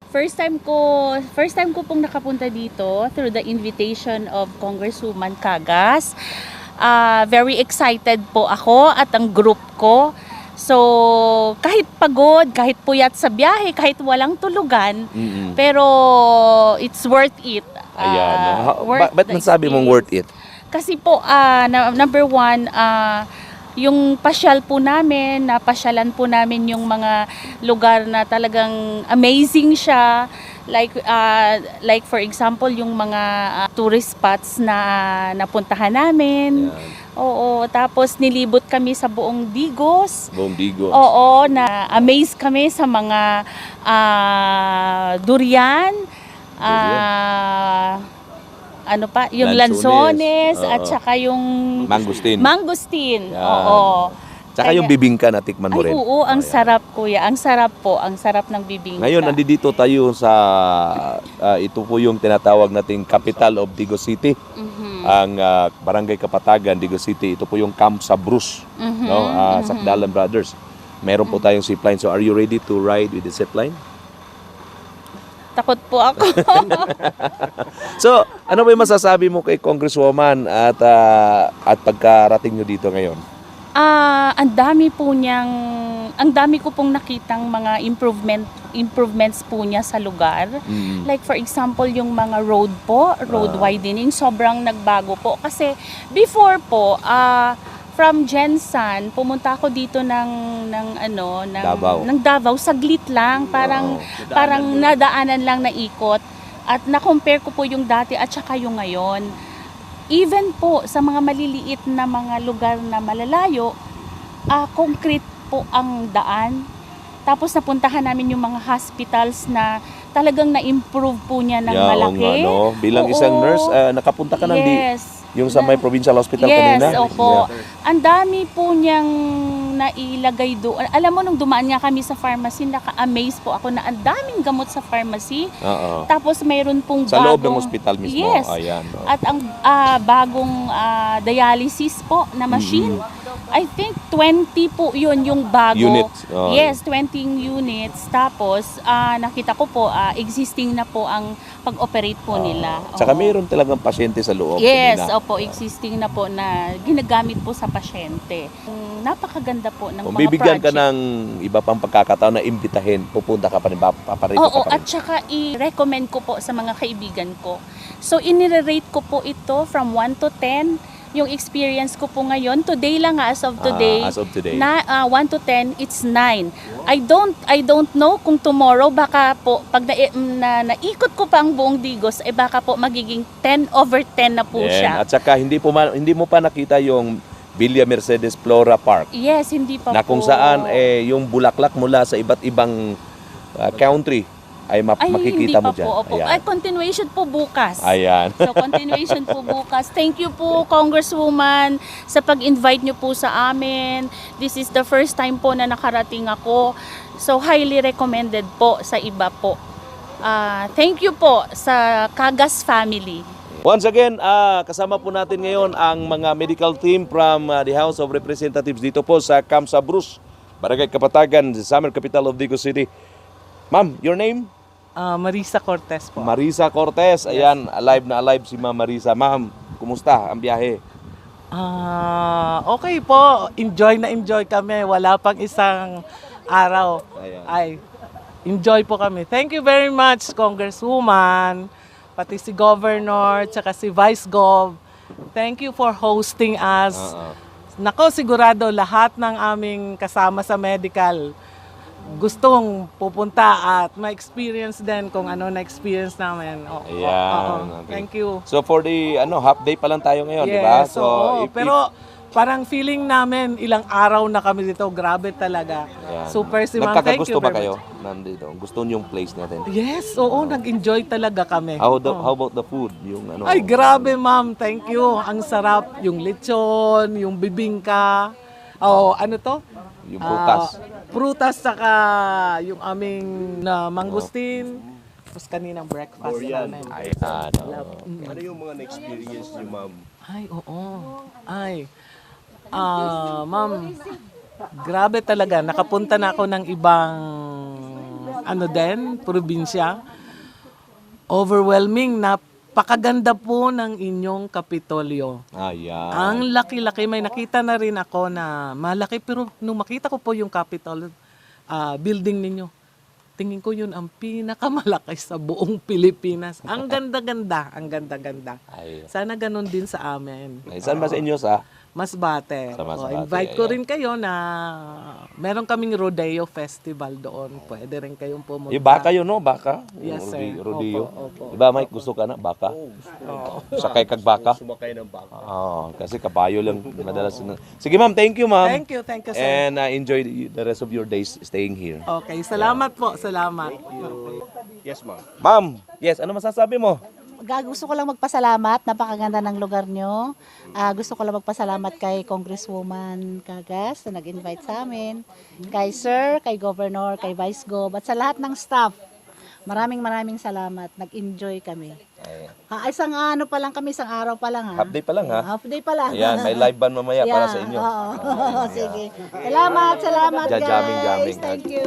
First time ko pong nakapunta dito through the invitation of Congresswoman Cagas. Very excited po ako at ang group ko. So, kahit pagod, kahit puyat sa biyahe, kahit walang tulugan, pero it's worth it. Ayan. Ba't nasabi mong worth it? Kasi po, number one, yung pasyal po namin, napasyalan po namin yung mga lugar na talagang amazing siya. Like for example, yung mga tourist spots na napuntahan namin. Ayan. Oo, tapos nilibot kami sa buong Digos. Buong Digos. Oo, na-amaze kami sa mga durian. Ano pa? Yung lanzones at saka yung mangustin. Mangustin. Yan. Oo. Tsaka yung bibingka na tikman mo rin. Oo, ang sarap kuya. Ang sarap po. Ang sarap ng bibingka. Ngayon, nandito tayo sa, ito po yung tinatawag nating capital of Digos City. Ang Barangay Kapatagan, Digos City. Ito po yung Camp sa Bruce, no? Sakdalan Brothers. Meron po tayong zipline. So, are you ready to ride with the zipline? Takot po ako. So, ano ba yung masasabi mo kay Congresswoman at pagkarating nyo dito ngayon? Ang dami ko pong nakitang mga improvements po niya sa lugar. Like for example, yung mga road widening, sobrang nagbago po. Kasi before po, from Jensan, pumunta ako dito ng Davao, saglit lang, parang nadaanan lang na ikot. At na-compare ko po yung dati at saka yung ngayon. Even po sa mga maliliit na mga lugar na malalayo, concrete po ang daan. Tapos napuntahan namin yung mga hospitals na talagang na-improve po niya ng malaki. No? Bilang isang nurse, nakapunta ka yung sa may provincial hospital kanina? Yes, opo. Ang dami po niyang nailagay doon. Alam mo, nung dumaan nga kami sa pharmacy, naka-amaze po ako na ang daming gamot sa pharmacy. Tapos mayroon pong sa loob ng hospital mismo? Yes. Ayan, no? At ang bagong dialysis po na machine. I think 20 po yun yung bago. Units. Yes, 20 units. Tapos nakita ko po existing na po ang pag-operate po nila. Tsaka mayroon talagang pasyente sa loob. Yes, opo, existing na po na ginagamit po sa pasyente. Napakaganda po ng mga bibigyan project. ka ng iba pang pagkakataon na imbitahin, pupunta ka pa rin, paparito ka pa rin. At saka i-recommend ko po sa mga kaibigan ko. So, inire-rate ko po ito from 1 to 10. Yung experience ko po ngayon, today lang as of today, as of today. 1 to 10, it's 9. I don't know kung tomorrow, baka po, pag naikot ko pa ang buong Digos, baka po magiging 10 over 10 na po siya. At saka hindi mo pa nakita yung Villa Mercedes Flora Park. Yes, hindi pa na kung po. saan yung bulaklak mula sa iba't ibang country ay makikita mo dyan. Opo. Ay, continuation po bukas. Ayan. So, continuation po bukas. Thank you po, Congresswoman, sa pag-invite nyo po sa amin. This is the first time po na nakarating ako. So, highly recommended po sa iba po. Thank you po sa Cagas family. Once again, kasama po natin ngayon ang mga medical team from the House of Representatives dito po sa Camp sa Bruce, Barangay Kapatagan, the summer capital of Digos City. Ma'am, your name? Marisa Cortez po. Marisa Cortez. Ayan, alive na alive si Ma'am Marisa. Ma'am, kumusta ang biyahe? Okay po. Enjoy na enjoy kami. Wala pang isang araw. Ayan. Ay, enjoy po kami. Thank you very much, Congresswoman, pati si Governor, tsaka si Vice Gov. Thank you for hosting us. Nako, sigurado lahat ng aming kasama sa medical gustong pupunta at ma-experience din kung ano na-experience namin. Ayan. Okay. Thank you. So for the half day pa lang tayo ngayon, di ba? Yes, pero parang feeling namin ilang araw na kami dito. Grabe talaga. Ayan. Super si Ma'am. Thank you Nagkakagusto ba very kayo much. nandito? Gusto niyo yung place natin? Yes, nag-enjoy talaga kami. How about the food? Yung ano? Ay, grabe ma'am. Thank you. Ang sarap. Yung lechon, yung bibingka. Ano to? Yung prutas. Prutas saka yung aming mangustin. Tapos kaninang breakfast namin. Ay, Ano yung mga na-experience niyo, ma'am? Ay, oo. Ay. Ma'am, grabe talaga. Nakapunta na ako ng ibang probinsya. Overwhelming, napakaganda po ng inyong Kapitolyo. Ayan. Ang laki-laki, may nakita na rin ako na malaki, pero nung makita ko po yung Capitol building ninyo, tingin ko yun ang pinakamalaki sa buong Pilipinas. Ang ganda-ganda, ang ganda-ganda. Ay. Sana ganun din sa amin. Ay, saan ba sa inyo sa? Masbate. Sa Masbate, Invite ko ayan. rin kayo na meron kaming rodeo festival doon. Pwede rin kayong pumunta. Yung baka yun, no? Baka? Yes, Yung sir. rodeo. Opo. Diba, Mike, gusto ka na? Baka? Sakay kag baka? Sumakay ng baka. Oo, kasi kabayo lang madalas. Sige, ma'am. Thank you, ma'am. Thank you, sir. And enjoy the rest of your days staying here. Okay, salamat po, salamat. Yes, ma'am. Ma'am, yes, ano masasabi mo? Gusto ko lang magpasalamat, napakaganda ng lugar nyo. Gusto ko lang magpasalamat kay Congresswoman Cagas na nag-invite sa amin, kay Sir, kay Governor, kay Vice Gov, at sa lahat ng staff. Maraming salamat. Nag-enjoy kami. Isang ano pa lang kami, isang araw pa lang ha. Half day pa lang, ha? Half day pa lang. Ayan, may live band mamaya para sa inyo. Oo. Sige. Salamat Jamming, guys. jamming. Thank you.